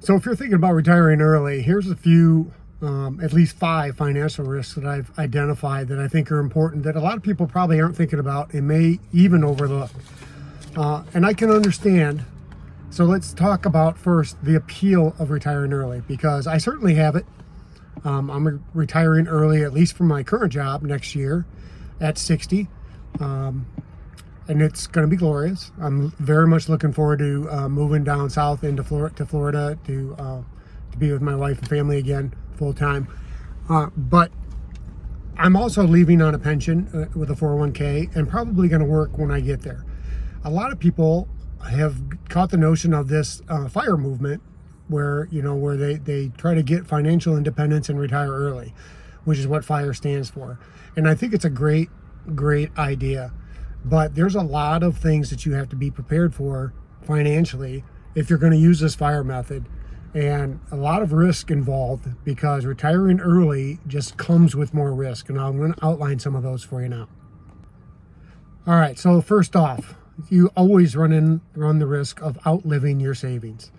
So if you're thinking about retiring early, here's a few, at least 5 financial risks that I've identified that I think are important that a lot of people probably aren't thinking about and may even overlook. And I can understand. So let's talk about first the appeal of retiring early, because I certainly have it. I'm retiring early, at least from my current job next year at 60. And it's going to be glorious. I'm very much looking forward to moving down south into Florida to be with my wife and family again full time. But I'm also leaving on a pension with a 401k and probably going to work when I get there. A lot of people have caught the notion of this FIRE movement where they try to get financial independence and retire early, which is what FIRE stands for. And I think it's a great idea. But there's a lot of things that you have to be prepared for financially if you're going to use this FIRE method, and a lot of risk involved because retiring early just comes with more risk, and I'm going to outline some of those for you now. All right, so first off, you always run the risk of outliving your savings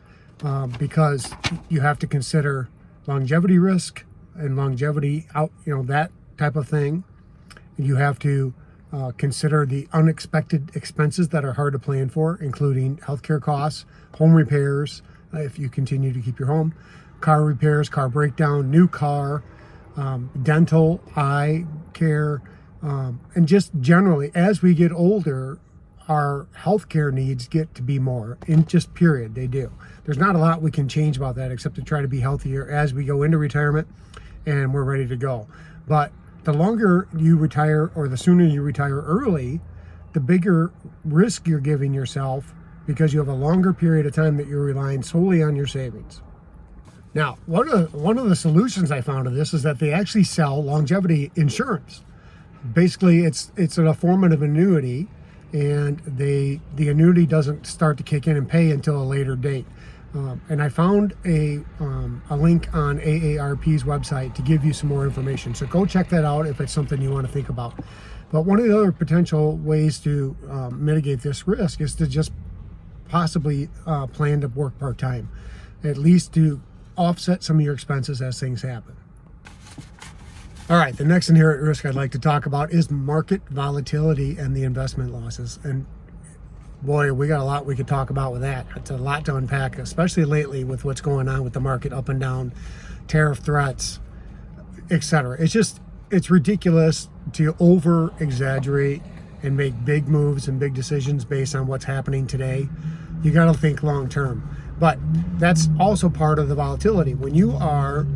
because you have to consider longevity risk and longevity that type of thing. You have to consider the unexpected expenses that are hard to plan for, including healthcare costs, home repairs, if you continue to keep your home, car repairs, car breakdown, new car, dental, eye care, and just generally, as we get older, our healthcare needs get to be more, in just period, they do. There's not a lot we can change about that except to try to be healthier as we go into retirement and we're ready to go. But the longer you retire, or the sooner you retire early, the bigger risk you're giving yourself because you have a longer period of time that you're relying solely on your savings. Now, one of the solutions I found to this is that they actually sell longevity insurance. Basically, it's a form of annuity, and the annuity doesn't start to kick in and pay until a later date. And I found a link on AARP's website to give you some more information. So go check that out if it's something you want to think about. But one of the other potential ways to mitigate this risk is to just possibly plan to work part-time, at least to offset some of your expenses as things happen. All right, the next inherent risk I'd like to talk about is market volatility and the investment losses. And boy, we got a lot we could talk about with that. It's a lot to unpack, especially lately with what's going on with the market up and down, tariff threats, etc. It's ridiculous to over exaggerate and make big moves and big decisions based on what's happening today. You got to think long term. But that's also part of the volatility. When you are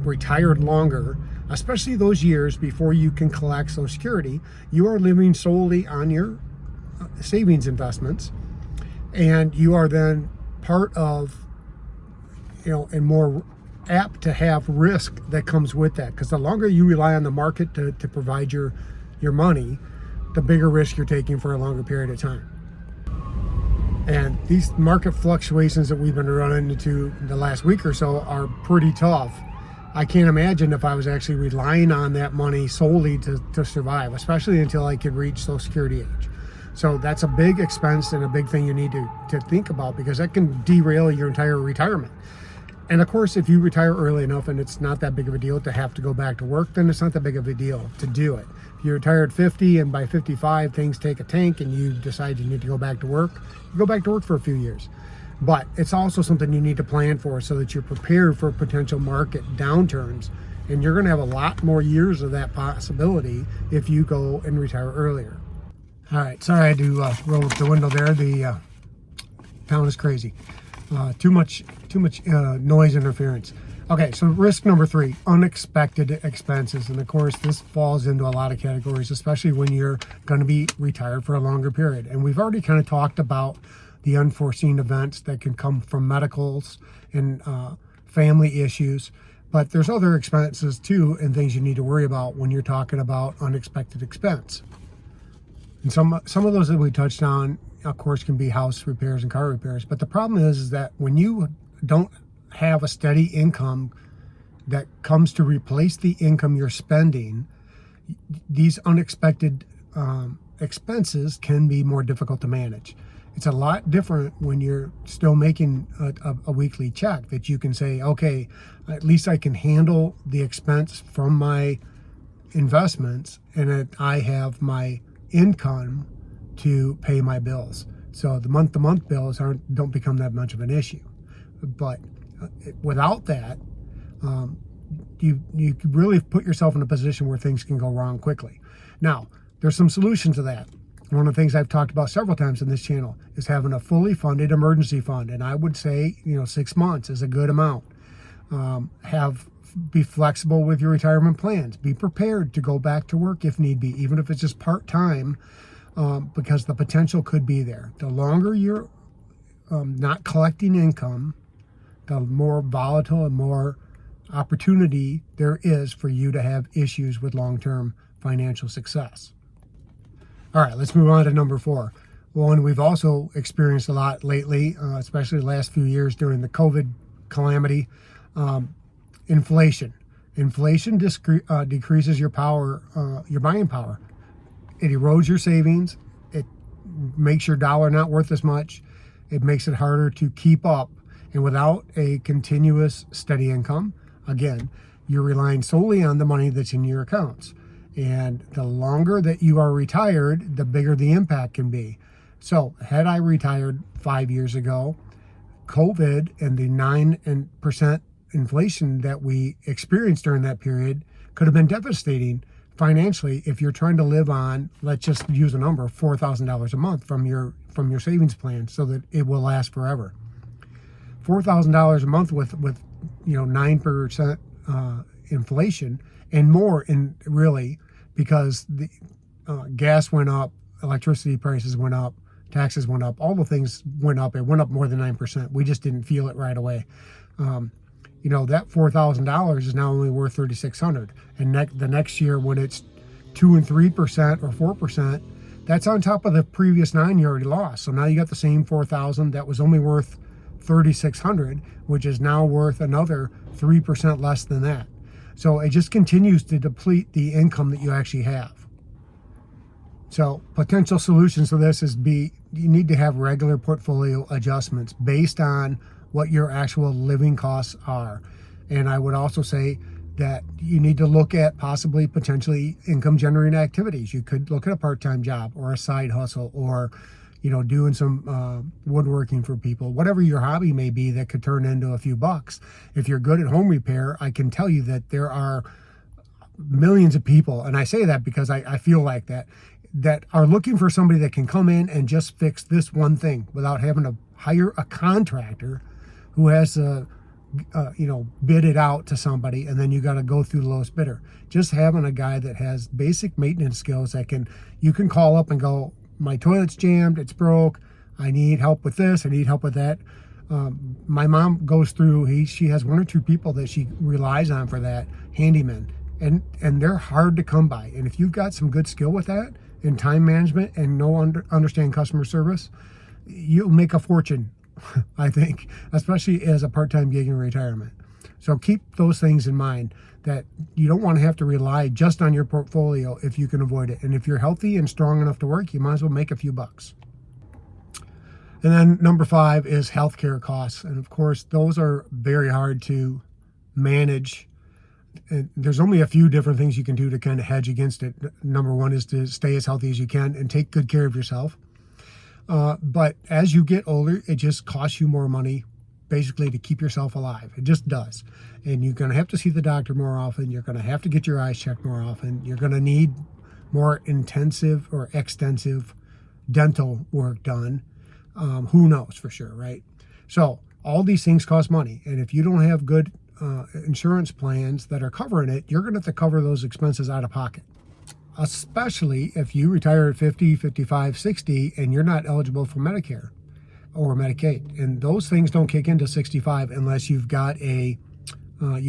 retired longer, especially those years before you can collect Social Security, you are living solely on your savings investments, and you are then part of and more apt to have risk that comes with that, because the longer you rely on the market to provide your money, the bigger risk you're taking for a longer period of time. And these market fluctuations that we've been running into the last week or so are pretty tough. I can't imagine if I was actually relying on that money solely to survive, especially until I could reach Social Security age. So that's a big expense and a big thing you need to think about, because that can derail your entire retirement. And of course, if you retire early enough and it's not that big of a deal to have to go back to work, then it's not that big of a deal to do it. If you retire at 50 and by 55 things take a tank and you decide you need to go back to work, you go back to work for a few years. But it's also something you need to plan for so that you're prepared for potential market downturns. And you're going to have a lot more years of that possibility if you go and retire earlier. All right, sorry I had to roll up the window there. The town is crazy. Too much noise interference. Okay, so risk number 3, unexpected expenses. And of course, this falls into a lot of categories, especially when you're going to be retired for a longer period. And we've already kind of talked about the unforeseen events that can come from medicals and family issues. But there's other expenses too, and things you need to worry about when you're talking about unexpected expense. And some of those that we touched on, of course, can be house repairs and car repairs. But the problem is that when you don't have a steady income that comes to replace the income you're spending, these unexpected expenses can be more difficult to manage. It's a lot different when you're still making a weekly check, that you can say, okay, at least I can handle the expense from my investments, and that I have my income to pay my bills. So the month-to-month bills don't become that much of an issue. But without that, you could really put yourself in a position where things can go wrong quickly. Now, there's some solutions to that. One of the things I've talked about several times in this channel is having a fully funded emergency fund, and I would say 6 months is a good amount. Be flexible with your retirement plans. Be prepared to go back to work if need be, even if it's just part-time, because the potential could be there. The longer you're not collecting income, the more volatile and more opportunity there is for you to have issues with long-term financial success. All right, let's move on to number 4. One we've also experienced a lot lately, especially the last few years during the COVID calamity, inflation. Inflation decreases your buying power. It erodes your savings. It makes your dollar not worth as much. It makes it harder to keep up. And without a continuous steady income, again, you're relying solely on the money that's in your accounts. And the longer that you are retired, the bigger the impact can be. So had I retired 5 years ago, COVID and the 9% inflation that we experienced during that period could have been devastating financially if you're trying to live on, let's just use a number, $4,000 a month from your savings plan so that it will last forever. $4,000 a month with 9% inflation and more, in really, because the gas went up, electricity prices went up, taxes went up, all the things went up. It went up more than 9%. We just didn't feel it right away. That $4,000 is now only worth $3,600, and the next year when it's 2 and 3% or 4%, that's on top of the previous 9 you already lost. So now you got the same $4,000 that was only worth $3,600, which is now worth another 3% less than that. So it just continues to deplete the income that you actually have. So potential solutions to this you need to have regular portfolio adjustments based on what your actual living costs are. And I would also say that you need to look at potentially income generating activities. You could look at a part-time job or a side hustle, or doing some woodworking for people, whatever your hobby may be that could turn into a few bucks. If you're good at home repair, I can tell you that there are millions of people, and I say that because I feel like that are looking for somebody that can come in and just fix this one thing without having to hire a contractor who has to bid it out to somebody, and then you got to go through the lowest bidder. Just having a guy that has basic maintenance skills you can call up and go, my toilet's jammed, it's broke, I need help with this, I need help with that. My mom goes through, she has 1 or 2 people that she relies on for that, handymen, and they're hard to come by. And if you've got some good skill with that, in time management, and understand customer service, you'll make a fortune, I think, especially as a part-time gig in retirement. So keep those things in mind, that you don't want to have to rely just on your portfolio if you can avoid it. And if you're healthy and strong enough to work, you might as well make a few bucks. And then number 5 is healthcare costs. And of course, those are very hard to manage. And there's only a few different things you can do to kind of hedge against it. Number 1 is to stay as healthy as you can and take good care of yourself. But as you get older, it just costs you more money, basically, to keep yourself alive. It just does. And you're going to have to see the doctor more often. You're going to have to get your eyes checked more often. You're going to need more intensive or extensive dental work done. Who knows for sure, right? So all these things cost money. And if you don't have good insurance plans that are covering it, you're going to have to cover those expenses out of pocket. Especially if you retire at 50, 55, 60, and you're not eligible for Medicare or Medicaid. And those things don't kick into 65 unless you've got you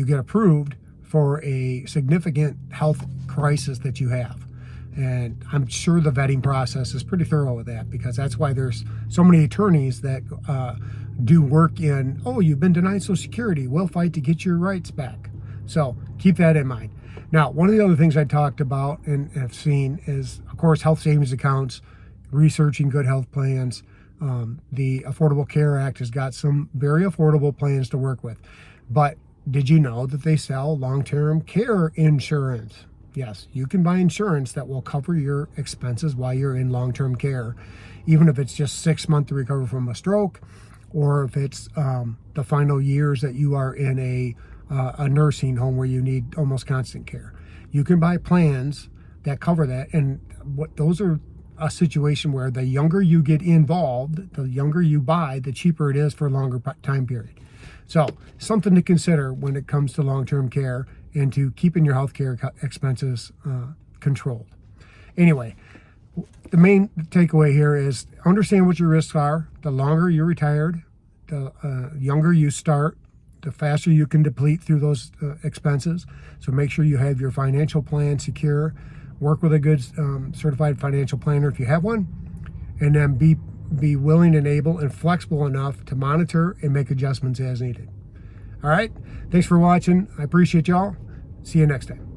get approved for a significant health crisis that you have. And I'm sure the vetting process is pretty thorough with that, because that's why there's so many attorneys that do work in, you've been denied Social Security, we'll fight to get your rights back. So keep that in mind. Now, one of the other things I talked about and have seen is, of course, health savings accounts, researching good health plans, The Affordable Care Act has got some very affordable plans to work with. But did you know that they sell long-term care insurance? Yes, you can buy insurance that will cover your expenses while you're in long-term care, even if it's just 6 months to recover from a stroke, or if it's the final years that you are in a nursing home where you need almost constant care. You can buy plans that cover that, and those are a situation where the younger you get involved, the younger you buy, the cheaper it is for a longer time period. So something to consider when it comes to long-term care and to keeping your healthcare expenses controlled. Anyway, the main takeaway here is understand what your risks are. The longer you're retired, the younger you start, the faster you can deplete through those expenses. So make sure you have your financial plan secure. Work with a good certified financial planner if you have one, and then be willing and able and flexible enough to monitor and make adjustments as needed. All right, thanks for watching. I appreciate y'all. See you next time.